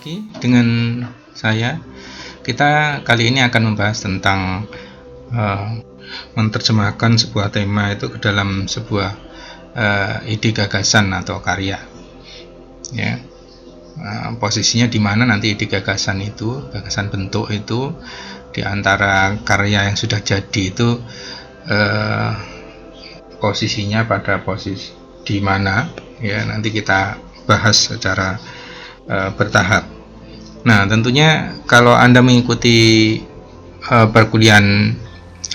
lagi dengan saya. Kita kali ini akan membahas tentang menerjemahkan sebuah tema itu ke dalam sebuah ide gagasan atau karya. Ya, posisinya di mana nanti ide gagasan itu, gagasan bentuk itu di antara karya yang sudah jadi itu posisinya pada posisi di mana? Ya, nanti kita bahas secara bertahap. Nah, tentunya kalau Anda mengikuti perkuliahan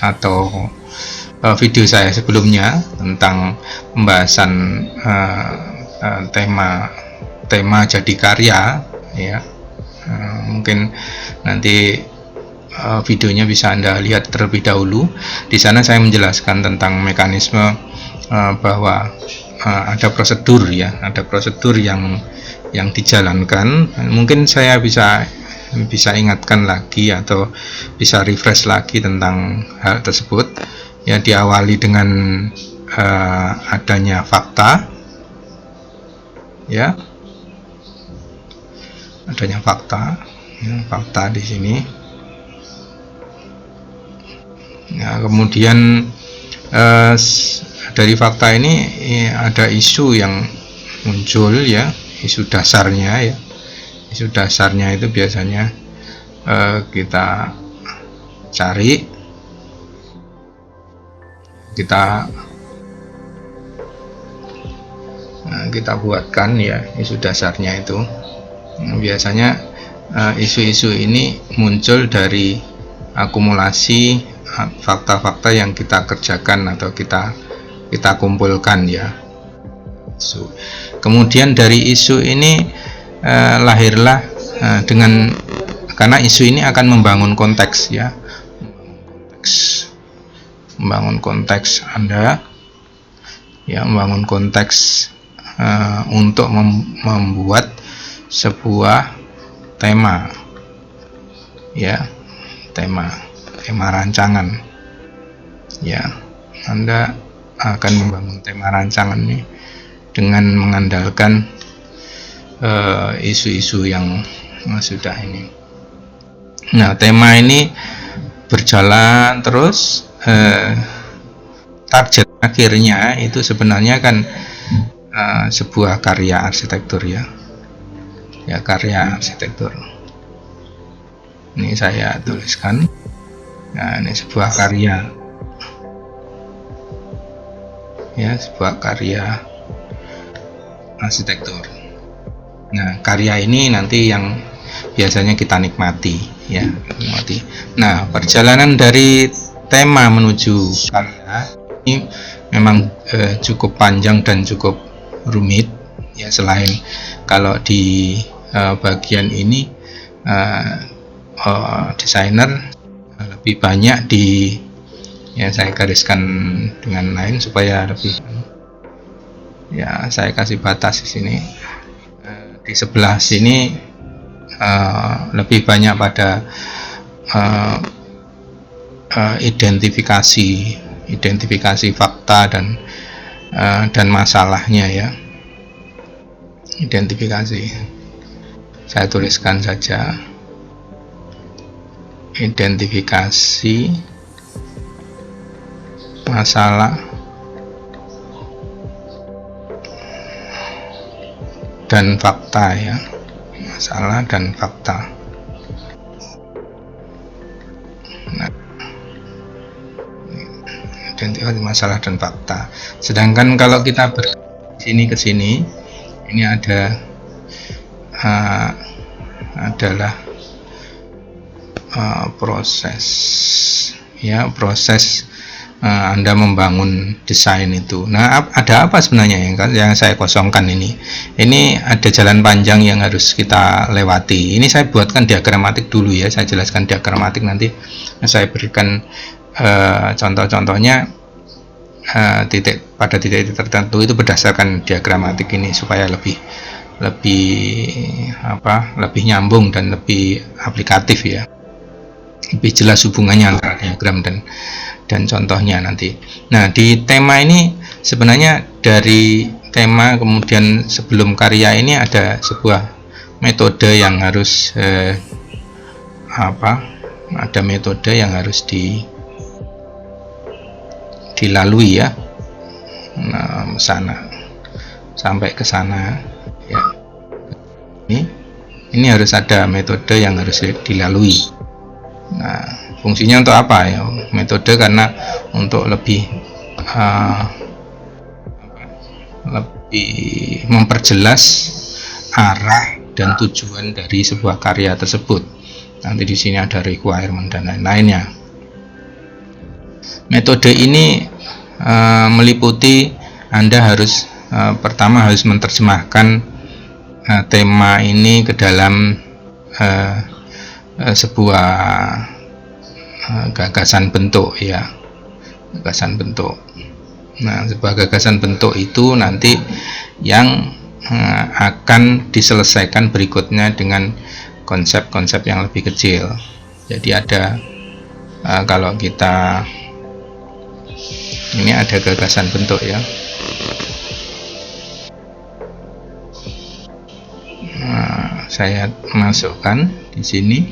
atau video saya sebelumnya tentang pembahasan tema jadi karya, ya, mungkin nanti videonya bisa Anda lihat terlebih dahulu. Di sana saya menjelaskan tentang mekanisme bahwa ada prosedur, ya, ada prosedur yang dijalankan. Mungkin saya bisa ingatkan lagi atau bisa refresh lagi tentang hal tersebut. Ya, diawali dengan adanya fakta, ya, adanya fakta, ya, fakta di sini. Nah, kemudian dari fakta ini ada isu yang muncul, ya, isu dasarnya, ya. Isu dasarnya itu biasanya kita cari, kita buatkan, ya, isu dasarnya itu. Biasanya isu-isu ini muncul dari akumulasi fakta-fakta yang kita kerjakan atau kita kumpulkan, ya. Kemudian dari isu ini lahirlah karena isu ini akan membangun konteks, ya, membangun konteks Anda, ya, membangun konteks untuk membuat sebuah tema, ya, tema rancangan, ya. Anda akan membangun tema rancangan ini dengan mengandalkan isu-isu yang sudah ini. Nah, tema ini berjalan terus. Target akhirnya itu sebenarnya kan sebuah karya arsitektur, ya, karya arsitektur. Ini saya tuliskan. Nah, ini sebuah karya, ya, sebuah karya arsitektur. Nah, karya ini nanti yang biasanya kita nikmati, ya, nikmati. Nah, perjalanan dari tema menuju karya ini memang cukup panjang dan cukup rumit, ya. Selain kalau di bagian ini desainer lebih banyak ya, saya gariskan dengan lain supaya lebih, ya, saya kasih batas di sini. Di sebelah sini lebih banyak pada identifikasi fakta dan masalahnya, ya. Identifikasi, saya tuliskan saja identifikasi masalah dan fakta, ya, masalah dan fakta. Nah, identifikasi masalah dan fakta. Sedangkan kalau kita sini ke sini, ini adalah proses, ya, proses Anda membangun desain itu. Nah, ada apa sebenarnya yang saya kosongkan ini? Ini ada jalan panjang yang harus kita lewati. Ini saya buatkan diagramatik dulu, ya. Saya jelaskan diagramatik, nanti saya berikan contoh-contohnya pada titik tertentu itu berdasarkan diagramatik ini supaya lebih nyambung dan lebih aplikatif, ya. Lebih jelas hubungannya antara diagram dan contohnya nanti. Nah, di tema ini sebenarnya dari tema kemudian sebelum karya ini ada sebuah metode yang harus ada metode yang harus dilalui ya. Nah, sampai ke sana ya. Ini harus ada metode yang harus dilalui. Nah, fungsinya untuk apa ya? Metode karena untuk lebih memperjelas arah dan tujuan dari sebuah karya tersebut. Nanti di sini ada requirement dan lain-lainnya. Metode ini meliputi Anda harus pertama harus menerjemahkan tema ini ke dalam sebuah gagasan bentuk ya, gagasan bentuk. Nah, sebuah gagasan bentuk itu nanti yang akan diselesaikan berikutnya dengan konsep-konsep yang lebih kecil. Jadi ada kalau kita ini ada gagasan bentuk ya. Saya masukkan di sini.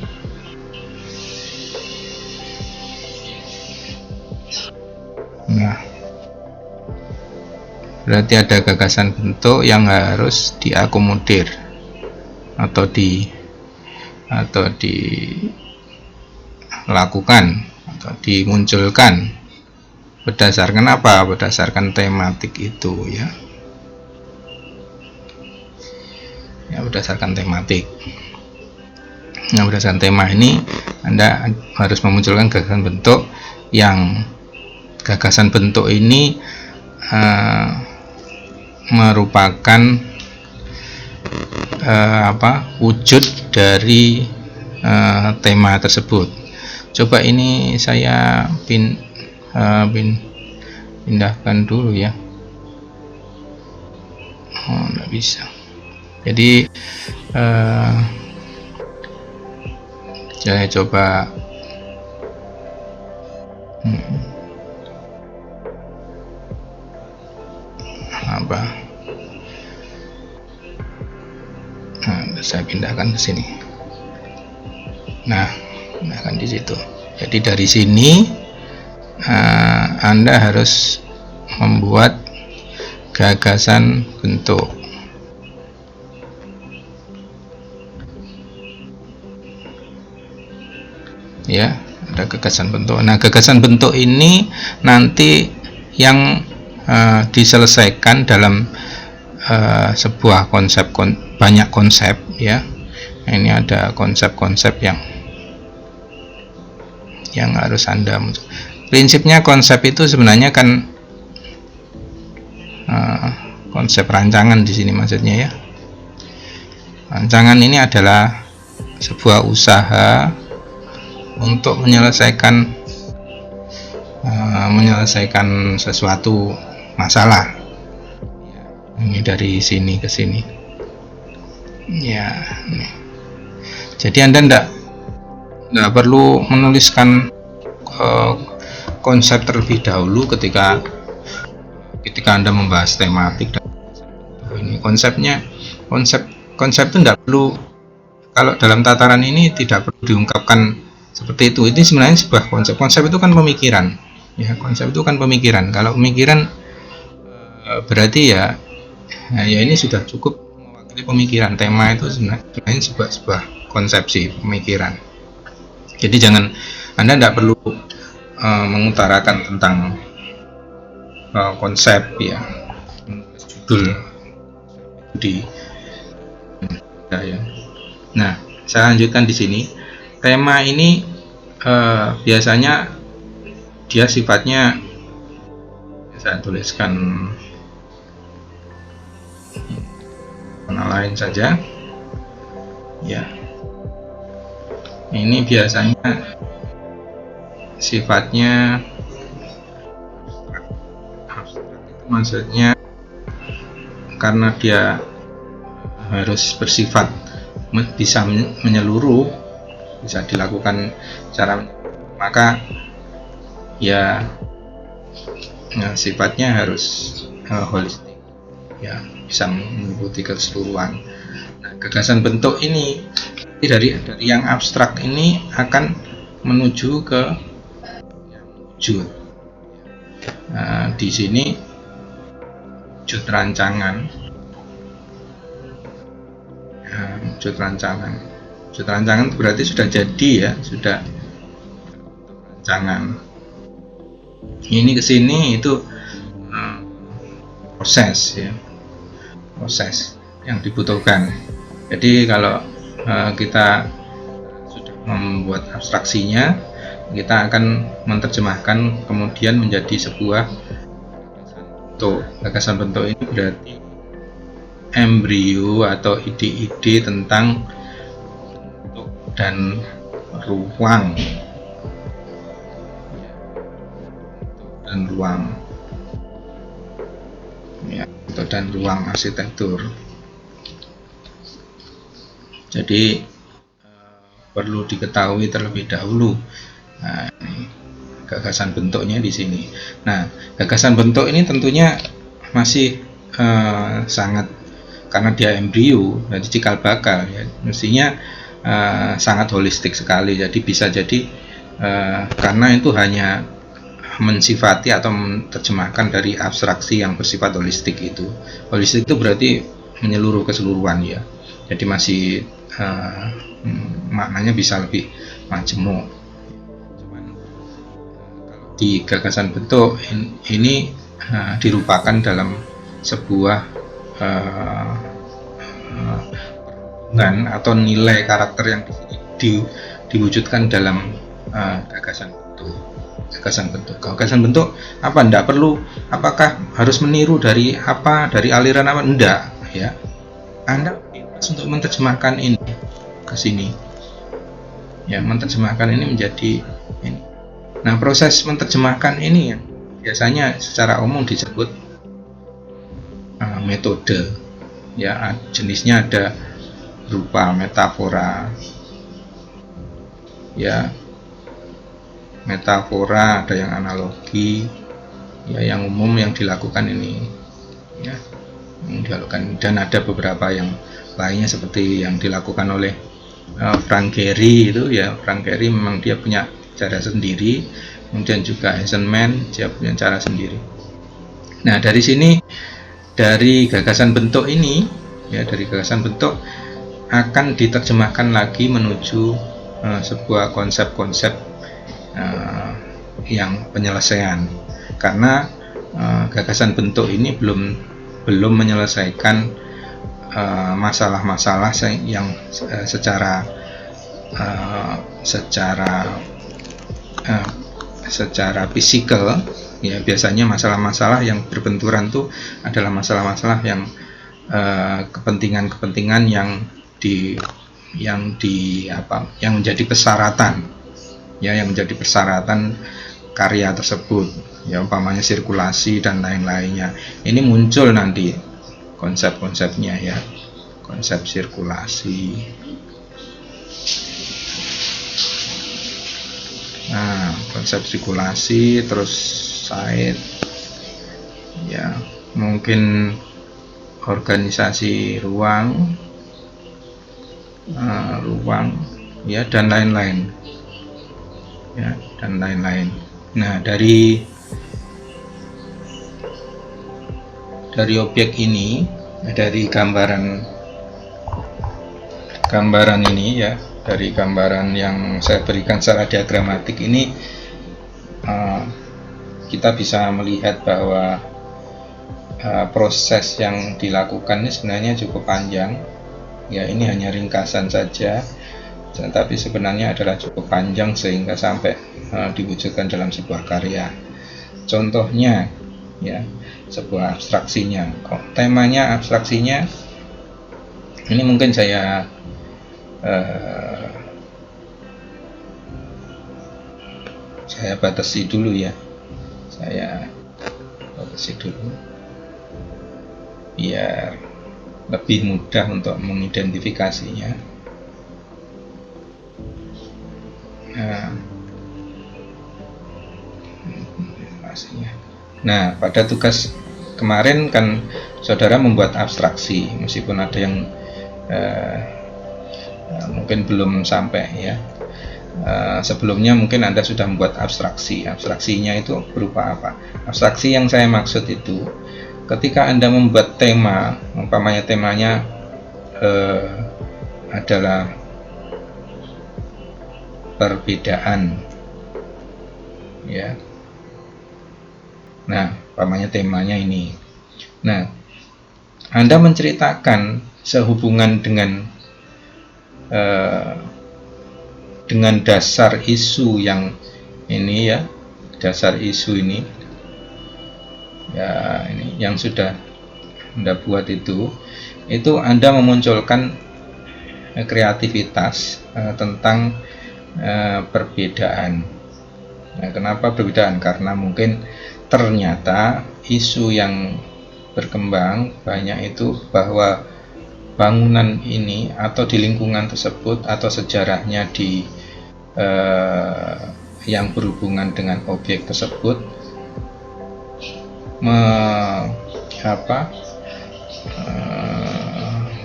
Nah, berarti ada gagasan bentuk yang harus diakomodir atau dilakukan atau dimunculkan berdasarkan apa? Berdasarkan tematik itu ya. Berdasarkan tematik. Nah, berdasarkan tema ini Anda harus memunculkan gagasan bentuk yang gagasan bentuk ini merupakan wujud dari tema tersebut. Coba ini saya pindahkan dulu ya. Nggak bisa. Jadi saya coba saya pindahkan ke sini. Nah, pindahkan di situ. Jadi dari sini Anda harus membuat gagasan bentuk. Ya, ada gagasan bentuk. Nah, gagasan bentuk ini nanti yang diselesaikan dalam sebuah konsep, banyak konsep ya. Ini ada konsep-konsep yang harus Anda. Prinsipnya konsep itu sebenarnya kan konsep rancangan di sini maksudnya ya. Rancangan ini adalah sebuah usaha untuk menyelesaikan sesuatu masalah. Ini dari sini ke sini. Ya. Nih. Jadi Anda tidak perlu menuliskan konsep terlebih dahulu ketika Anda membahas tematik dan ini konsep itu tidak perlu. Kalau dalam tataran ini tidak perlu diungkapkan seperti itu. Ini sebenarnya sebuah konsep itu kan pemikiran ya. Konsep itu kan pemikiran. Kalau pemikiran berarti ya ini sudah cukup mewakili pemikiran. Tema itu sebenarnya sebuah konsepsi pemikiran. Jadi Anda tidak perlu mengutarakan tentang konsep ya, judul di ya. Nah, saya lanjutkan di sini. Tema ini biasanya dia sifatnya, saya tuliskan warna lain saja ya. Ini biasanya sifatnya abstrak, itu maksudnya karena dia harus bersifat bisa menyeluruh, bisa dilakukan secara, maka ya sifatnya harus holistik ya, bisa meliputi keseluruhan. Nah, gagasan bentuk ini dari yang abstrak ini akan menuju ke yang wujud. Nah, di sini wujud rancangan. Nah, wujud rancangan. Wujud rancangan berarti sudah jadi ya, sudah rancangan. Ini ke sini itu proses ya, proses yang dibutuhkan. Jadi kalau kita sudah membuat abstraksinya, kita akan menerjemahkan kemudian menjadi sebuah bentuk. Gagasan bentuk ini berarti embrio atau ide-ide tentang bentuk dan ruang ya, bentuk dan ruang arsitektur. Jadi perlu diketahui terlebih dahulu. Nah, ini gagasan bentuknya di sini. Nah, gagasan bentuk ini tentunya masih sangat, karena dia embrio, jadi cikal bakal ya, mestinya sangat holistik sekali. Jadi bisa jadi karena itu hanya mensifati atau menerjemahkan dari abstraksi yang bersifat holistik itu. Holistik itu berarti menyeluruh, keseluruhan ya. Jadi masih maknanya bisa lebih majemuk. Cuman kalau di gagasan bentuk ini dirupakan dalam sebuah perhubungan atau nilai karakter yang diwujudkan dalam gagasan bentuk. Gagasan bentuk apa? Tidak perlu apakah harus meniru dari apa, dari aliran apa, enggak ya. Anda bebas untuk menerjemahkan ini ke sini ya, menerjemahkan ini menjadi ini. Nah, proses menerjemahkan ini yang biasanya secara umum disebut metode ya. Jenisnya ada berupa metafora ya, metafora, ada yang analogi ya, yang umum yang dilakukan ini ya, yang dilakukan. Dan ada beberapa yang lainnya seperti yang dilakukan oleh Frank Gehry itu ya. Frank Gehry memang dia punya cara sendiri, kemudian juga Eisenman dia punya cara sendiri. Nah, dari sini, dari gagasan bentuk ini ya, dari gagasan bentuk akan diterjemahkan lagi menuju sebuah konsep-konsep yang penyelesaian, karena gagasan bentuk ini belum menyelesaikan masalah-masalah yang secara fisikal ya. Biasanya masalah-masalah yang berbenturan itu adalah masalah-masalah yang kepentingan-kepentingan yang menjadi persyaratan ya, yang menjadi persyaratan karya tersebut ya, umpamanya sirkulasi dan lain-lainnya. Ini muncul nanti konsep-konsepnya ya, konsep sirkulasi. Nah, konsep sirkulasi, terus site ya, mungkin organisasi ruang ya, dan lain-lain ya, dan lain-lain. Nah, dari objek ini, dari gambaran ini ya, dari gambaran yang saya berikan secara diagramatik ini, kita bisa melihat bahwa proses yang dilakukan ini sebenarnya cukup panjang ya. Ini hanya ringkasan saja, tetapi sebenarnya adalah cukup panjang sehingga sampai diwujudkan dalam sebuah karya. Contohnya ya, sebuah abstraksinya, temanya abstraksinya ini mungkin saya batasi dulu ya, biar lebih mudah untuk mengidentifikasinya. Nah, pada tugas kemarin kan saudara membuat abstraksi, meskipun ada yang mungkin belum sampai ya. Sebelumnya mungkin Anda sudah membuat abstraksi. Abstraksinya itu berupa apa? Abstraksi yang saya maksud itu ketika Anda membuat tema, umpamanya temanya adalah perbedaan ya. Nah, umpamanya temanya ini. Nah, Anda menceritakan sehubungan dengan dasar isu yang ini ya, dasar isu ini ya, ini yang sudah Anda buat itu Anda memunculkan kreativitas tentang perbedaan. Nah, kenapa perbedaan? Karena mungkin ternyata isu yang berkembang banyak itu bahwa bangunan ini atau di lingkungan tersebut atau sejarahnya yang berhubungan dengan objek tersebut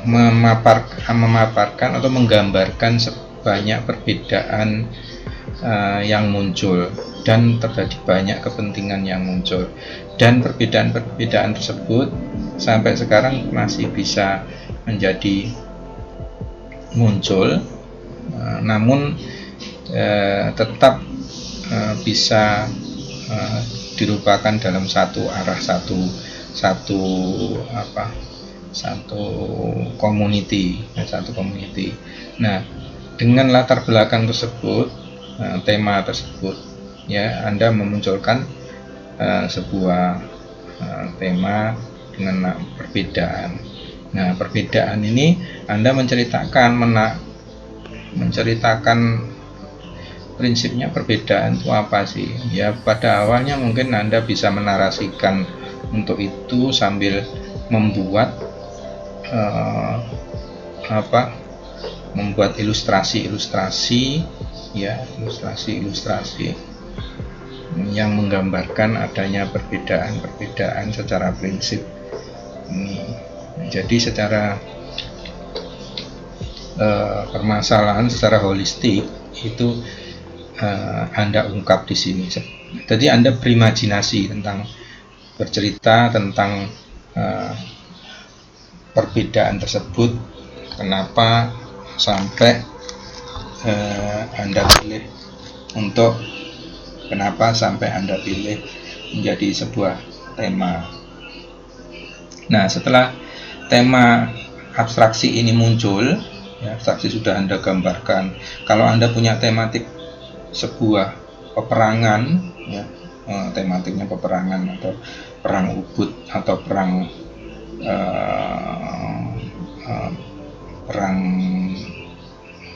memaparkan atau menggambarkan banyak perbedaan yang muncul dan terjadi banyak kepentingan yang muncul, dan perbedaan-perbedaan tersebut sampai sekarang masih bisa menjadi muncul, namun tetap bisa dirupakan dalam satu arah, satu community. Nah, dengan latar belakang tersebut, tema tersebut ya, Anda memunculkan sebuah tema dengan perbedaan. Nah, perbedaan ini Anda menceritakan prinsipnya perbedaan itu apa sih? Ya, pada awalnya mungkin Anda bisa menarasikan untuk itu sambil membuat membuat ilustrasi ya, ilustrasi yang menggambarkan adanya perbedaan secara prinsip ini. Jadi secara permasalahan secara holistik itu Anda ungkap di sini. Jadi Anda berimajinasi tentang bercerita tentang perbedaan tersebut, kenapa sampai Anda pilih menjadi sebuah tema. Nah, setelah tema abstraksi ini muncul ya, abstraksi sudah Anda gambarkan. Kalau Anda punya tematik sebuah peperangan ya, tematiknya peperangan atau perang Ubud atau perang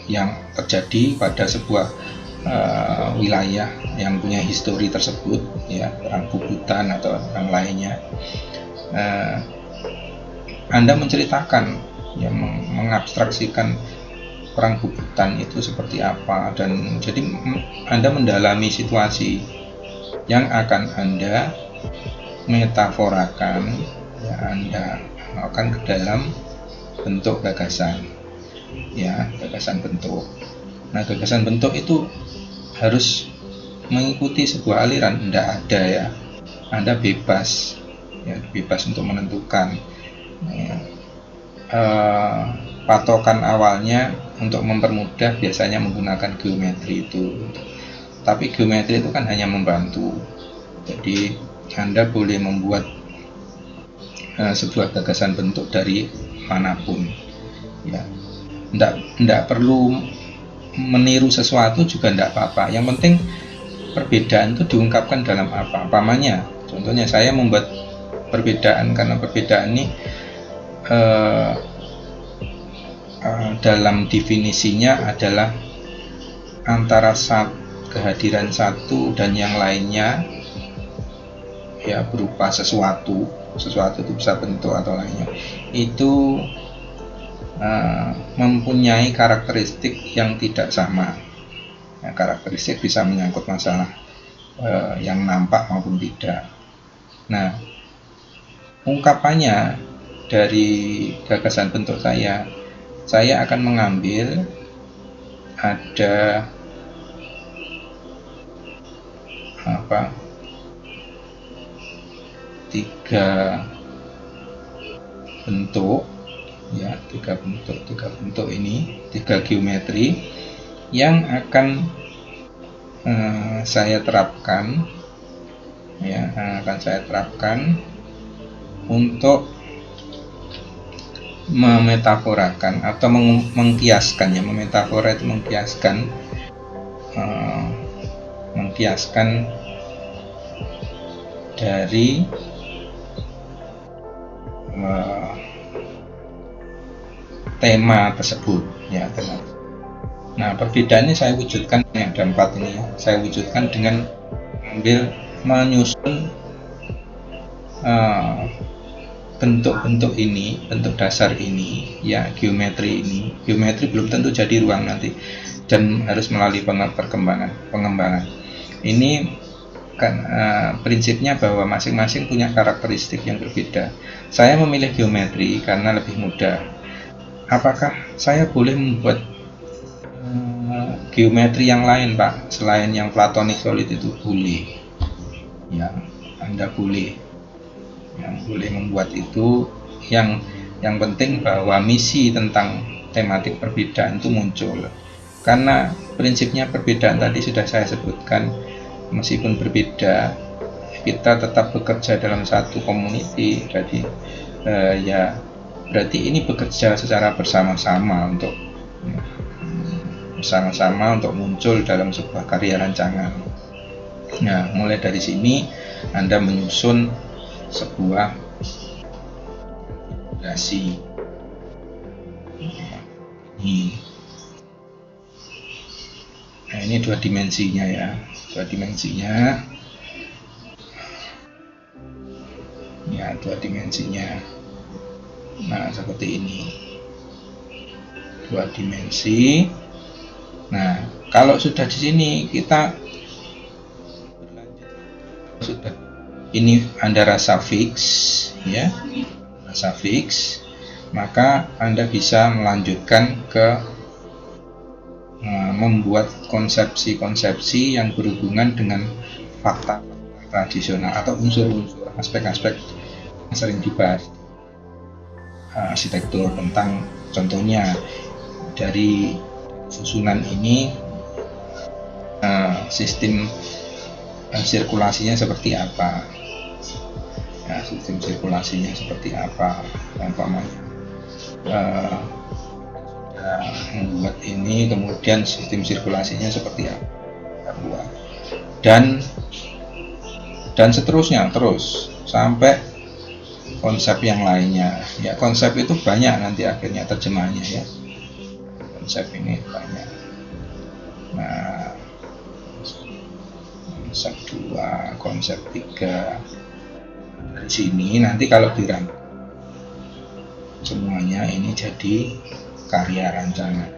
yang terjadi pada sebuah wilayah yang punya histori tersebut ya, perang Bubutan atau perang lainnya, Anda menceritakan ya, mengabstraksikan perang Bubutan itu seperti apa, dan jadi Anda mendalami situasi yang akan Anda metaforakan ya, Anda akan ke dalam bentuk gagasan ya, gagasan bentuk. Nah, gagasan bentuk itu harus mengikuti sebuah aliran, tidak ada ya, Anda bebas ya, bebas untuk menentukan ya. Patokan awalnya untuk mempermudah biasanya menggunakan geometri itu, tapi geometri itu kan hanya membantu. Jadi Anda boleh membuat sebuah gagasan bentuk dari manapun ya, tidak perlu meniru sesuatu juga tidak apa-apa, yang penting perbedaan itu diungkapkan dalam apa. Umpamanya, contohnya saya membuat perbedaan karena perbedaan ini dalam definisinya adalah antara kehadiran satu dan yang lainnya ya, berupa sesuatu itu bisa bentuk atau lainnya, itu mempunyai karakteristik yang tidak sama ya, karakteristik bisa menyangkut masalah yang nampak maupun tidak. Nah, ungkapannya dari gagasan bentuk saya saya akan mengambil ada tiga bentuk ya, tiga bentuk ini, tiga geometri yang akan saya terapkan ya, untuk memetaforakan atau mengkiaskan ya, memetafora itu mengkiaskan dari tema tersebut ya, tema. Nah, perbedaannya saya wujudkan yang ada 4 ini ya. Saya wujudkan dengan menyusun bentuk-bentuk ini, bentuk dasar ini ya, geometri ini. Geometri belum tentu jadi ruang nanti dan harus melalui pengembangan. Ini kan prinsipnya bahwa masing-masing punya karakteristik yang berbeda. Saya memilih geometri karena lebih mudah. Apakah saya boleh membuat geometri yang lain, Pak, selain yang platonic solid? Itu boleh ya, Anda boleh membuat itu. Yang penting bahwa misi tentang tematik perbedaan itu muncul, karena prinsipnya perbedaan tadi sudah saya sebutkan. Meskipun berbeda, kita tetap bekerja dalam satu community. Jadi berarti ini bekerja secara bersama-sama untuk muncul dalam sebuah karya rancangan. Nah, mulai dari sini Anda menyusun sebuah konfigurasi ini. Nah, ini dua dimensinya ya, dua dimensinya. Nah, seperti ini, dua dimensi. Nah, kalau sudah di sini kita sudah ini Anda rasa fix ya, maka Anda bisa melanjutkan ke membuat konsepsi-konsepsi yang berhubungan dengan fakta tradisional atau unsur-unsur, aspek-aspek yang sering dibahas arsitektur, tentang contohnya dari susunan ini, sistem sirkulasinya seperti apa ya, umpamanya membuat ini, kemudian sistem sirkulasinya seperti apa buat, dan seterusnya, terus sampai konsep yang lainnya ya. Konsep itu banyak nanti akhirnya terjemahannya ya, konsep ini banyak. Nah, konsep 2, konsep 3 dari sini nanti kalau dirangkum semuanya ini jadi karya rancangan.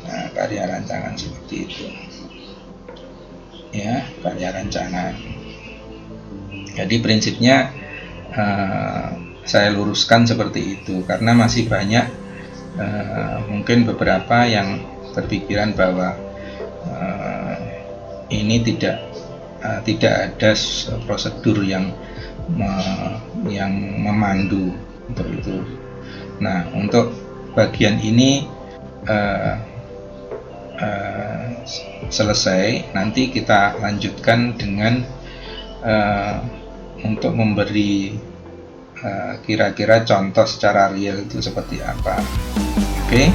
Nah, karya rancangan seperti itu ya, karya rancangan. Jadi prinsipnya saya luruskan seperti itu karena masih banyak mungkin beberapa yang berpikiran bahwa ini tidak ada prosedur yang memandu untuk itu. Nah, untuk bagian ini selesai, nanti kita lanjutkan dengan untuk memberi kira-kira contoh secara real itu seperti apa. Oke?